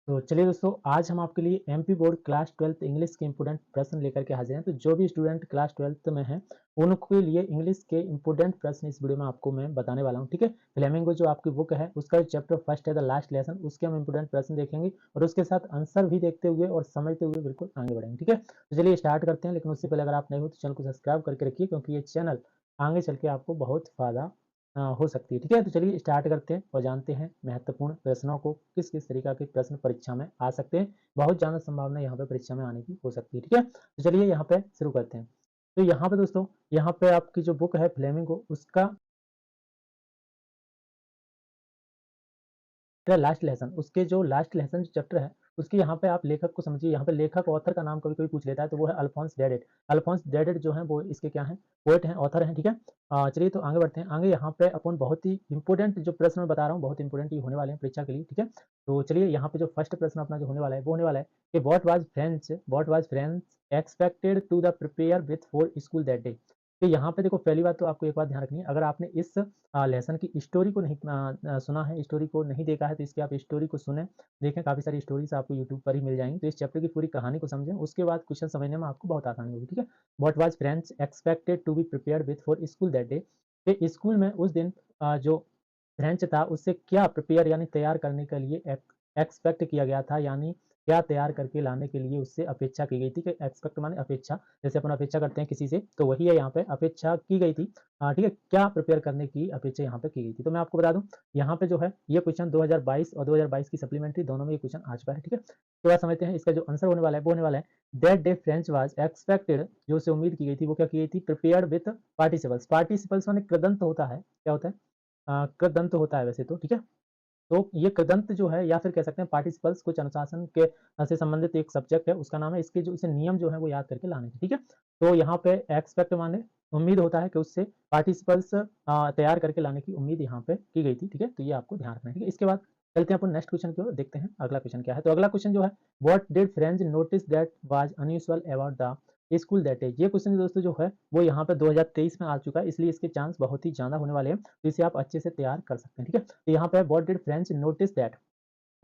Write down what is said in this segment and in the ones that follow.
तो चलिए दोस्तों, आज हम आपके लिए MP board class 12th English के इंपोर्टेंट प्रश्न लेकर के हाजिर हैं। तो जो भी स्टूडेंट क्लास 12th में हैं, उनके लिए इंग्लिश के इंपोर्टेंट प्रश्न इस वीडियो में आपको मैं बताने वाला हूं। ठीक है, फ्लेमिंगो जो आपकी बुक है उसका चैप्टर फर्स्ट है द लास्ट लेसन, उसके हम इंपोर्टेंट प्रश्न देखेंगे और उसके साथ आंसर भी देखते हुए और समझते हुए बिल्कुल आगे बढ़ेंगे। ठीक है, तो चलिए स्टार्ट करते हैं। लेकिन उससे पहले अगर आप नए हो तो चैनल को सब्सक्राइब करके रखिए, क्योंकि ये चैनल आगे चल के आपको बहुत फायदा हो सकती है। ठीक है, तो चलिए स्टार्ट करते हैं और जानते हैं महत्वपूर्ण प्रश्नों को, किस किस तरीका के प्रश्न परीक्षा में आ सकते हैं। बहुत ज़्यादा संभावना यहाँ पे परीक्षा में आने की हो सकती है। ठीक है, तो चलिए यहाँ पे शुरू करते हैं। तो यहाँ पे दोस्तों, यहाँ पे आपकी जो बुक है फ्लेमिंगो, उसका लास्ट लेसन, उसके जो लास्ट लेसन जो चैप्टर है, उसकी यहाँ पे आप लेखक को समझिए। यहाँ पे लेखक ऑथर का नाम कभी कभी पूछ लेता है, तो वो है अल्फोंस डेडेट। अल्फोंस डेडेट जो है वो इसके क्या है, पोएट हैं, ऑथर हैं। ठीक है, चलिए तो आगे बढ़ते हैं। आगे यहाँ पे अपन बहुत ही इंपॉर्टेंट जो प्रश्न मैं बता रहा हूँ, बहुत इंपॉर्टेंट ये होने वाले हैं परीक्षा के लिए। ठीक है, तो चलिए यहाँ पे जो फर्स्ट प्रश्न अपना जो होने वाला है वो होने वाला है कि what was French expected to the prepare with for school that day. तो यहाँ पे देखो, पहली बात तो आपको एक बात ध्यान रखनी है, अगर आपने इस लेसन की स्टोरी को नहीं सुना है, स्टोरी को नहीं देखा है, तो इसकी आप स्टोरी को सुने, देखें। काफ़ी सारी स्टोरीज आपको यूट्यूब पर ही मिल जाएंगी। तो इस चैप्टर की पूरी कहानी को समझें, उसके बाद क्वेश्चन समझने में आपको बहुत आसानी होगी। ठीक है, what was French expected to be prepared with for school that day, कि स्कूल में उस दिन जो फ्रेंच था उससे क्या प्रिपेयर यानी तैयार करने के लिए एक्सपेक्ट किया गया था, यानी क्या तैयार करके लाने के लिए उससे अपेक्षा की गई थी। कि एक्सपेक्ट माने अपेक्षा, जैसे अपन अपेक्षा करते हैं किसी से, तो वही है यहाँ पे, अपेक्षा की गई थी। ठीक है, क्या प्रिपेयर करने की अपेक्षा यहाँ पे की गई थी। तो मैं आपको बता दूं, यहाँ पे जो है ये क्वेश्चन 2022 और 2022 की सप्लीमेंट्री दोनों में ये क्वेश्चन आ चुका है। ठीक है, तो बात समझते हैं। इसका जो आंसर होने वाला है वो होने वाला है that day French was expected, जो उसे उम्मीद की गई थी वो क्या की गई थी, प्रिपेयर्ड विथ पार्टिसिपल्स। पार्टिसिपल्स माने कृदंत होता है, क्या होता है, कृदंत होता है वैसे तो। ठीक है, तो ये कृदंत जो है, या फिर कह सकते हैं पार्टिसिपल्स, कुछ अनुशासन के से संबंधित एक सब्जेक्ट है, उसका नाम है। इसके जो इसे नियम जो है वो याद करके लाने हैं। ठीक है, तो यहाँ पे एक्सपेक्ट माने उम्मीद होता है कि उससे पार्टिसिपल्स तैयार करके लाने की उम्मीद यहाँ पे की गई थी। ठीक है, तो ये आपको ध्यान रखना है। ठीक है, इसके बाद चलते हैं अपन नेक्स्ट क्वेश्चन की ओर, देखते हैं अगला क्वेश्चन क्या है। तो अगला क्वेश्चन जो है, what did French notice that was unusual about the school that day. ये क्वेश्चन दोस्तों जो है वो यहाँ पे 2023 में आ चुका है, इसलिए इसके चांस बहुत ही ज्यादा होने वाले हैं। तो इसे आप अच्छे से तैयार कर सकते हैं। ठीक है, तो यहाँ पे what did French notice that,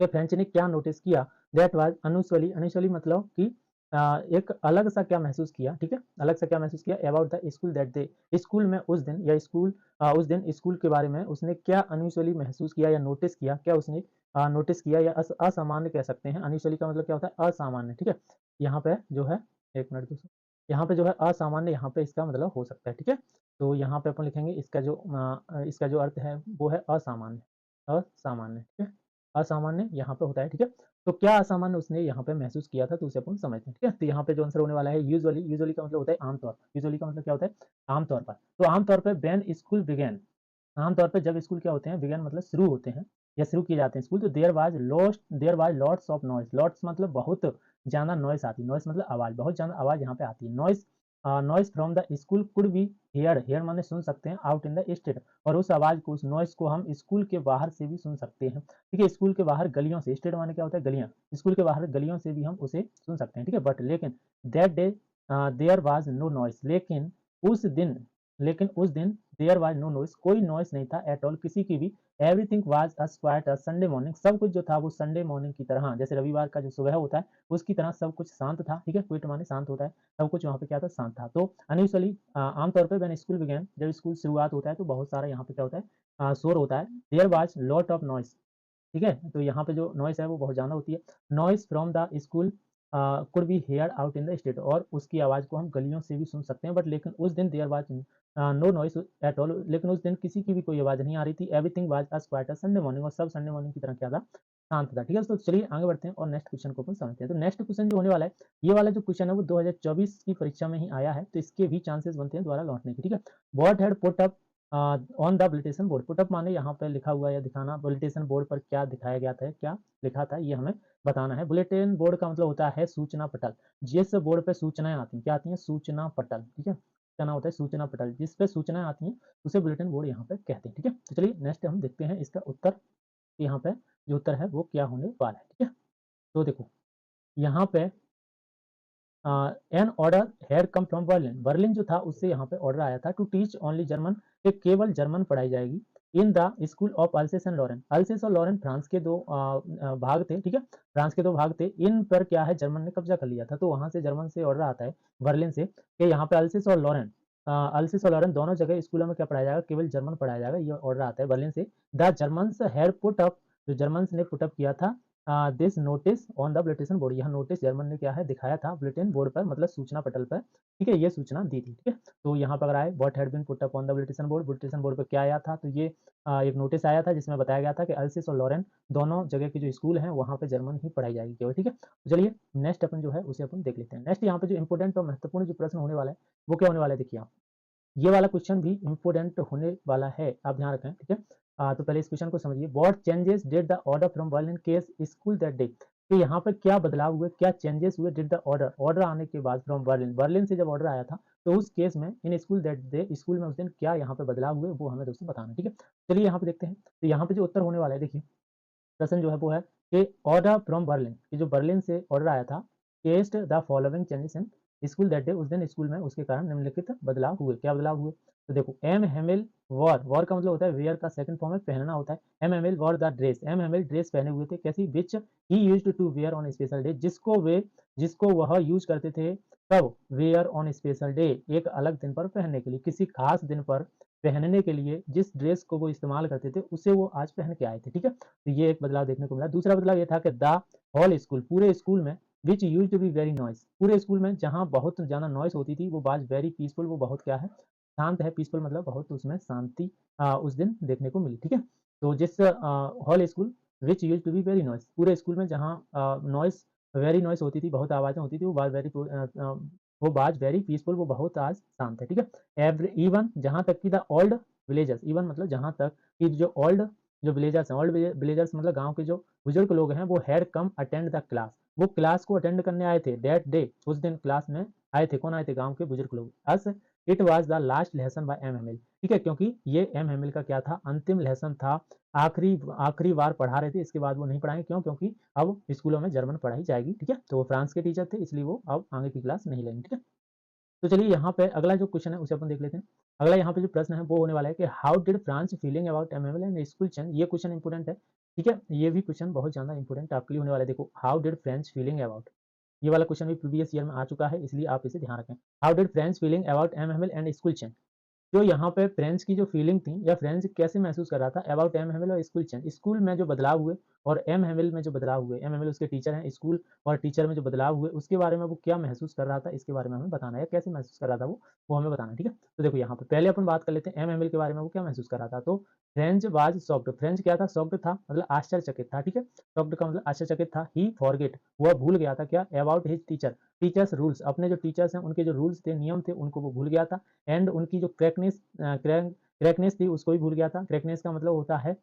कि फ्रेंच ने क्या नोटिस किया, दैट वाज अनयूजुअली। अनयूजुअली मतलब कि एक अलग सा क्या महसूस किया। ठीक है, अलग सा क्या महसूस किया about the school that day, school में उस दिन, या स्कूल उस दिन स्कूल के बारे में उसने क्या अनयूजुअली महसूस किया या नोटिस किया, क्या उसने नोटिस किया, या असामान्य कह सकते हैं। अनयूजुअली का मतलब क्या होता है, असामान्य। ठीक है, यहाँ पे जो है, एक मिनट दोस्तों, यहाँ पे जो है असामान्य, यहाँ पे इसका मतलब हो सकता है। ठीक है, तो यहाँ पे अपन लिखेंगे इसका जो अर्थ है वो है असामान्य, असामान्य। ठीक है, असामान्य यहाँ पे होता है। ठीक है, तो क्या असामान्य उसने यहाँ पे महसूस किया था, तो उसे अपन समझते हैं। ठीक है, तो यहाँ पे जो आंसर होने वाला है यूजुअली, यूजुअली का मतलब होता है आमतौर पर। यूजुअली का मतलब क्या होता है, आमतौर पर। तो आमतौर पर व्हेन स्कूल बिगेन, आमतौर पर जब स्कूल क्या होते हैं, बिगेन मतलब शुरू होते हैं या शुरू किए जाते हैं स्कूल, तो there was lots of noise. Lots मतलब बहुत ज्यादा नॉइस आती है, नॉइस मतलब आवाज, बहुत ज्यादा आवाज यहाँ पे आती है। Noise, noise from the school could be hear, hear माने सुन सकते हैं, आउट इन द स्ट्रीट, और उस आवाज को, उस नॉइस को हम स्कूल के बाहर से भी सुन सकते हैं। ठीक है, स्कूल के बाहर गलियों से, स्ट्रीट माने क्या होता है, गलियां, स्कूल के बाहर गलियों से भी हम उसे सुन सकते हैं। ठीक है, बट लेकिन that day there was no noise, उस दिन लेकिन उस दिन देयर वाज नो नॉइस, कोई नॉइस नहीं था एट ऑल, किसी की भी। Everything was as quiet a Sunday morning, सब कुछ जो था वो संडे मॉर्निंग की तरह, जैसे रविवार का जो सुबह होता है उसकी तरह सब कुछ शांत था। ठीक है, क्विट माने शांत होता है, सब कुछ वहाँ पे क्या था, शांत था। तो अनयूजुअली, आमतौर पर व्हेन स्कूल बिगेन, जब स्कूल शुरुआत होता है तो बहुत सारा यहाँ पे क्या होता है, शोर होता है। There was lot of noise. ठीक है, तो यहाँ पे जो नॉइस है वो बहुत ज़्यादा होती है। Noise from the school could be hair out in the street, और उसकी आवाज़ को हम गलियों से भी सुन सकते हैं। बट लेकिन उस दिन there was no noise at all, लेकिन उस दिन किसी की भी कोई आवाज़ नहीं आ रही थी। Everything was as quiet as Sunday morning, और सब संडे मॉर्निंग की तरह क्या था, शांत था। ठीक है, तो चलिए आगे बढ़ते हैं और नेक्स्ट क्वेश्चन को अपन समझते हैं। तो नेक्स्ट क्वेश्चन जो होने वाला है, ये वाला जो क्वेश्चन है वो 2024 की परीक्षा में ही आया है, तो इसके भी चांसेस बनते हैं दोबारा लौटने के। ठीक है, what had put up on the bulletin board, put up माने यहाँ पे लिखा हुआ या दिखाना, बुलेटिन बोर्ड पर क्या दिखाया गया था, क्या लिखा था, ये हमें बताना है। बुलेटिन बोर्ड का मतलब होता है सूचना पटल, जिस बोर्ड पे सूचनाएं आती हैं, क्या आती हैं, सूचना पटल। ठीक है, क्या नाम होता है, सूचना पटल, जिस पे सूचनाएं आती हैं उसे बुलेटिन बोर्ड यहाँ पे कहते हैं। ठीक है, तो चलिए नेक्स्ट हम देखते हैं इसका उत्तर, यहाँ पे जो उत्तर है वो क्या होने वाला है। ठीक है, तो देखो यहाँ पे an order had come from Berlin, Berlin जो था उससे यहाँ पे ऑर्डर आया था टू टीच ओनली जर्मन, कि केवल जर्मन पढ़ाई जाएगी। In the school of Alsace and Lorraine. Alsace और लॉरेन फ्रांस के दो भाग थे, ठीक है, फ्रांस के दो भाग थे। इन पर क्या है, जर्मन ने कब्जा कर लिया था। तो वहां से जर्मन से ऑर्डर आता है, बर्लिन से, कि यहाँ पे अल्सेस और लॉरेन, अल्सेस और लॉरेन दोनों जगह स्कूलों में क्या पढ़ाया जाएगा, केवल जर्मन पढ़ाया जाएगा। ये ऑर्डर आता है बर्लिन से। The Germans had put up, जो जर्मन्स ने पुट अप किया था this notice on the bulletin board. यह नोटिस जर्मन ने क्या है, दिखाया था बुलेटिन बोर्ड पर, मतलब सूचना पटल पर, ठीक है, ये सूचना दी थी, ठीक है। तो यहाँ पर अगर आए, what had been put up on the bulletin board, bulletin board पर क्या आया था, तो ये एक नोटिस आया था जिसमें बताया गया था कि अल्सिस और लॉरेन दोनों जगह के जो स्कूल हैं वहाँ पे जर्मन ही पढ़ाई जाएगी केवल, ठीक है। तो चलिए नेक्स्ट अपन जो है उसे अपन देख लेते हैं। नेक्स्ट यहाँ पे जो इंपोर्टेंट और महत्वपूर्ण जो प्रश्न होने वाला है वो क्या होने वाला है, देखिए आप, ये वाला क्वेश्चन भी इंपोर्टेंट होने वाला है, आप ध्यान रखें, ठीक है। तो पहले इस क्वेश्चन को समझिए। What changes did the order from Berlin case school that day, तो यहाँ पर क्या बदलाव हुए, क्या चेंजेस हुए, डिड द ऑर्डर, ऑर्डर आने के बाद फ्रॉम बर्लिन, बर्लिन से जब ऑर्डर आया था तो उस केस में in school that day, school में उस दिन क्या यहाँ पे बदलाव हुए वो हमें दोस्तों बताना, ठीक है। चलिए यहाँ पे देखते हैं। तो यहाँ पे जो उत्तर होने वाला है, देखिए प्रश्न जो है वो है कि ऑर्डर फ्रॉम बर्लिन, कि जो बर्लिन से ऑर्डर आया था, केस्ड the following changes in school that day, उस दिन स्कूल में उसके कारण निम्नलिखित बदलाव हुए। क्या बदलाव हुए, तो देखो, एम हेमिल वॉर, वॉर का मतलब होता है वेयर का सेकंड फॉर्म है पहनना होता है। एम हेमिल वॉर द ड्रेस, एम हेमिल ड्रेस पहने हुए थे, कैसी, which he used to wear on special day, जिसको वह यूज करते थे, कब, वेयर ऑन स्पेशल डे, एक अलग दिन पर पहनने के लिए, किसी खास दिन पर पहनने के लिए जिस ड्रेस को वो इस्तेमाल करते थे उसे वो आज पहन के आए थे, ठीक है। तो ये एक बदलाव देखने को मिला। दूसरा बदलाव ये था कि द होल स्कूल, पूरे स्कूल में, which used to be very noise, पूरे स्कूल में जहाँ बहुत ज्यादा नॉइस होती थी वो आज वेरी पीसफुल, वो बहुत क्या है, शांत है। पीसफुल मतलब बहुत उसमें शांति उस दिन देखने को मिली, ठीक है। तो जिस whole school which used to be very noise, पूरे स्कूल में जहाँ नॉइस, वेरी नॉइस होती थी, बहुत आवाजें होती थी, वो बाज वेरी, वो बाज वेरी पीसफुल, वो बहुत आज शांत है, ठीक है। एवरी इवन, जहाँ तक कि द ओल्ड विलेजर्स, इवन मतलब जहाँ तक कि जो ओल्ड, जो विलेजर्स हैं, ओल्ड विलेजर्स मतलब गांव के जो बुजुर्ग लोग हैं, वो had come attend the class, वो क्लास को अटेंड करने आए थे, दैट डे, उस दिन क्लास में आए थे। कौन आए थे, गांव के बुजुर्ग लोग। As it was the last lesson by M Hamel, ठीक है, क्योंकि ये एम हेमिल का क्या था, अंतिम लेसन था, आखिरी आखिरी बार पढ़ा रहे थे, इसके बाद वो नहीं पढ़ाएंगे, क्यों, क्योंकि अब स्कूलों में जर्मन पढ़ाई जाएगी, ठीक है। तो वो फ्रांस के टीचर थे, इसलिए वो अब आगे की क्लास नहीं लेंगे, ठीक है। तो चलिए यहाँ पे अगला जो क्वेश्चन है उसे अपन देख लेते हैं। अगला यहाँ पे जो प्रश्न है वो होने वाला है कि how did France feeling about MML and school change, ये क्वेश्चन इंपोर्टेंट है, ठीक है। ये भी क्वेश्चन बहुत ज्यादा इंपोर्टेंट आपके लिए होने वाला है। देखो, how did French feeling about, ये वाला क्वेश्चन भी प्रीवियस ईयर में आ चुका है, इसलिए आप इसे ध्यान रखें। How did French feeling about MML and school change, जो यहाँ पे फ्रेंच की जो फीलिंग थी, या फ्रेंच कैसे महसूस कर रहा था अबाउट एम हेमिल और स्कूल चेंज, स्कूल में जो बदलाव हुए और एम हेमिल में जो बदलाव हुए, एम हेमिल उसके टीचर हैं, स्कूल और टीचर में जो बदलाव हुए उसके बारे में वो क्या महसूस कर रहा था, इसके बारे में हमें बताना है, कैसे महसूस कर रहा था वो हमें बताना है, ठीक है। तो देखो यहाँ पे पहले अपन बात कर लेते हैं एम हेमिल के बारे में, वो क्या महसूस कर रहा था। तो फ्रेंच वाज सॉक्ड, फ्रेंच क्या था, सॉक्ड था, मतलब आश्चर्यचकित था, ठीक है। सॉक्ड का मतलब आश्चर्यचकित था। ही फॉरगेट, वह भूल गया था, क्या, about his teacher, teachers rules, अपने जो टीचर्स हैं उनके जो रूल्स थे, नियम थे, उनको वो भूल गया था। एंड उनकी जो क्रैकनेस थी उसको भी भूल गया था। क्रैकनेस का मतलब होता है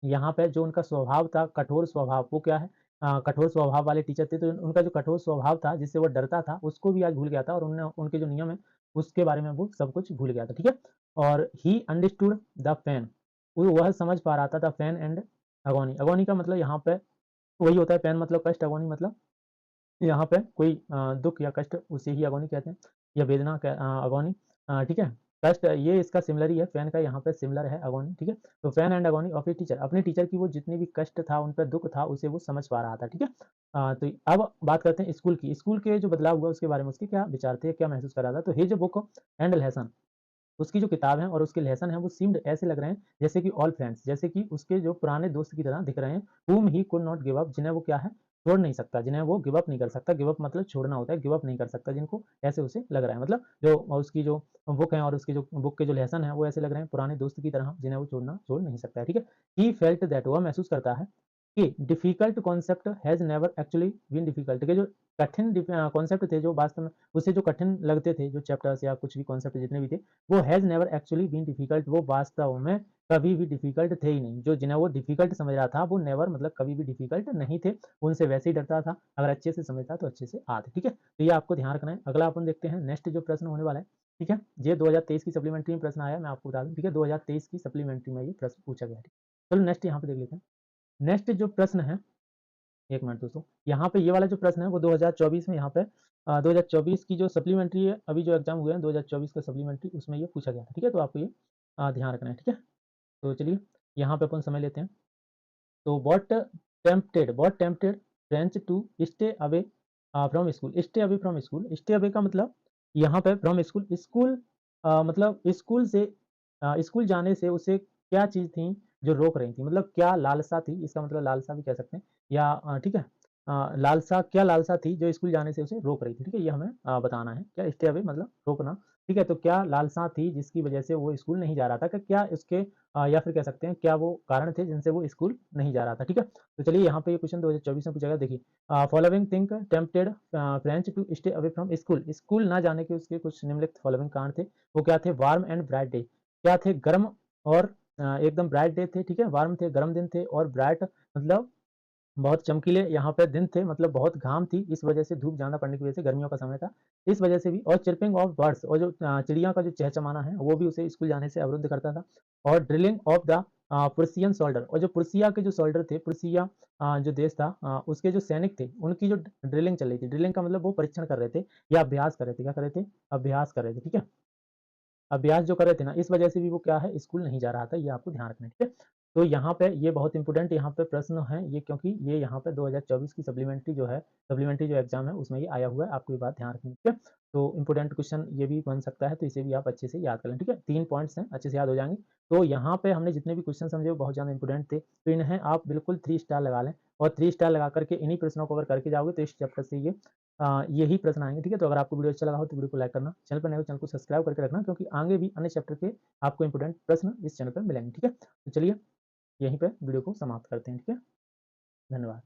यहाँ पे जो उनका स्वभाव था, कठोर स्वभाव, वो क्या है, कठोर स्वभाव वाले टीचर थे, तो उनका जो कठोर स्वभाव था जिससे वो डरता था उसको भी आज भूल गया था, और उन्होंने उनके जो नियम है उसके बारे में वो सब कुछ भूल गया था, ठीक है। और ही अंडरस्टूड द पेन, वह समझ पा रहा था द पेन एंड अगोनी, अगोनी का मतलब यहाँ पे वही होता है, पेन मतलब कष्ट, अगोनी मतलब यहाँ पे कोई दुख या कष्ट, उसे ही अगोनी कहते हैं, या वेदना अगोनी, ठीक है। कष्ट ये इसका सिमिलर ही है, फैन का यहाँ पे सिमिलर है अगोनी, ठीक है। तो fan and agony of a teacher, अपने टीचर की वो जितनी भी कष्ट था, उन पर दुख था, उसे वो समझ पा रहा था, ठीक है। तो अब बात करते हैं स्कूल की, स्कूल के जो बदलाव हुआ उसके बारे में, उसके क्या विचार थे, क्या महसूस कर रहा था। तो हिज बुक एंड लेसन, उसकी जो किताब है और उसके लेसन है वो सीम्ड ऐसे लग रहे हैं जैसे कि ऑल फ्रेंड्स, जैसे कि उसके जो पुराने दोस्त की तरह दिख रहे हैं। whom he could not give up, जिन्हें वो क्या है, छोड़ नहीं सकता, जिन्हें वो गिव अप नहीं कर सकता। गिव अप मतलब छोड़ना होता है, गिव अप नहीं कर सकता जिनको, ऐसे उसे लग रहा है, मतलब जो उसकी जो बुक है और उसकी जो बुक के जो लेसन है वो ऐसे लग रहे हैं पुराने दोस्त की तरह, जिन्हें वो छोड़ नहीं सकता है, ठीक है। ही फेल्ट दैट, वह महसूस करता है कि difficult concept has never actually been difficult, के जो कठिन कॉन्सेप्ट थे, जो वास्तव में उसे जो कठिन लगते थे, जो चैप्टर्स या कुछ भी कॉन्सेप्ट जितने भी थे, वो has never actually been difficult, वो वास्तव में कभी भी डिफिकल्ट थे ही नहीं। जो जिन्हें वो डिफिकल्ट समझ रहा था वो नेवर मतलब कभी भी डिफिकल्ट नहीं थे, उनसे वैसे ही डरता था, अगर अच्छे से समझता तो अच्छे से आते, ठीक है। तो ये आपको ध्यान रखना है। अगला अपन देखते हैं नेक्स्ट जो प्रश्न होने वाला है, ठीक है। ये 2023 की सप्लीमेंट्री में प्रश्न आया, मैं आपको बता दूं, ठीक है, 2023 की सप्लीमेंट्री में ये प्रश्न पूछा गया है। चलो नेक्स्ट यहाँ पे देख लेते हैं। नेक्स्ट जो प्रश्न है, एक मिनट दोस्तों, यहाँ पे ये वाला जो प्रश्न है वो 2024 में, यहाँ पे 2024 की जो सप्लीमेंट्री है, अभी जो एग्जाम हुए हैं 2024 का सप्लीमेंट्री, उसमें ये पूछा गया था, ठीक है। तो आपको ये ध्यान रखना है, ठीक है। तो चलिए यहाँ पे अपन समय लेते हैं। तो what tempted French to stay away from school. Stay away from school, stay away का मतलब यहाँ पे फ्रॉम स्कूल, स्कूल मतलब स्कूल से स्कूल जाने से उसे क्या चीज़ थी जो रोक रही थी, मतलब क्या लालसा थी, इसका मतलब लालसा भी कह सकते हैं या ठीक है। लालसा, क्या लालसा थी जो स्कूल जाने से उसे रोक रही थी, ठीक है, ये हमें बताना है। क्या स्टे अवे मतलब रोकना, ठीक है। तो क्या लालसा थी जिसकी वजह से वो स्कूल नहीं जा रहा था, क्या उसके या फिर कह सकते हैं क्या वो कारण थे जिनसे वो स्कूल नहीं जा रहा था, ठीक है। तो चलिए यहाँ पे ये क्वेश्चन 2024 में पूछा गया, देखिए following think tempted French to stay away from school. School ना जाने के उसके कुछ निम्नलिखित फॉलोइंग कारण थे। वो क्या थे? वार्म एंड ब्राइट डे, क्या थे? गर्म और एकदम ब्राइट डे थे, ठीक है। वार्म थे, गर्म दिन थे, और ब्राइट मतलब बहुत चमकीले यहाँ पे दिन थे, मतलब बहुत घाम थी, इस वजह से धूप ज़्यादा पड़ने की वजह से गर्मियों का समय था, इस वजह से भी। और चिर्पिंग ऑफ बर्ड्स, और जो चिड़िया का जो चहचमाना है वो भी उसे स्कूल जाने से अवरुद्ध करता था। और ड्रिलिंग ऑफ द प्रुसियन सोल्डर, और जो प्रुसिया के जो सोल्डर थे, प्रुसिया जो देश था, उसके जो सैनिक थे उनकी जो ड्रिलिंग चल रही थी, ड्रिलिंग का मतलब वो परीक्षण कर रहे थे या अभ्यास कर रहे थे, क्या कर रहे थे? अभ्यास कर रहे थे, ठीक है। अभ्यास जो कर रहे थे ना, इस वजह से भी वो क्या है, स्कूल नहीं जा रहा था, ये आपको ध्यान रखना है, ठीक है। तो यहाँ पे ये बहुत इंपॉर्टेंट यहाँ पे प्रश्न है ये, क्योंकि ये यहाँ पे 2024 की सप्लीमेंट्री जो है, सप्लीमेंट्री जो एग्जाम है उसमें ये आया हुआ है, आपको ये बात ध्यान रखनी है, ठीक है। तो इंपॉर्टेंट क्वेश्चन ये भी बन सकता है, तो इसे भी आप अच्छे से याद कर लें, ठीक है। 3 पॉइंट्स हैं, अच्छे से याद हो जाएंगे। तो यहाँ पे हमने जितने भी क्वेश्चन समझे वो बहुत ज़्यादा इंपॉर्टेंट थे, तो इन्हें आप बिल्कुल 3 स्टार लगा लें, और 3 स्टार लगा करके इन्हीं प्रश्नों को अगर करके जाओगे तो इस चैप्टर से ये यही प्रश्न आएँगे, ठीक है। तो अगर आपको वीडियो अच्छा लगा हो तो वीडियो को लाइक करना, चैनल पर नए हो चैनल को सब्सक्राइब करके रखना, क्योंकि आगे भी अन्य चैप्टर के आपको इंपॉर्टेंट प्रश्न इस चैनल पर मिलेंगे, ठीक है। तो चलिए यहीं पे वीडियो को समाप्त करते हैं, ठीक है। धन्यवाद।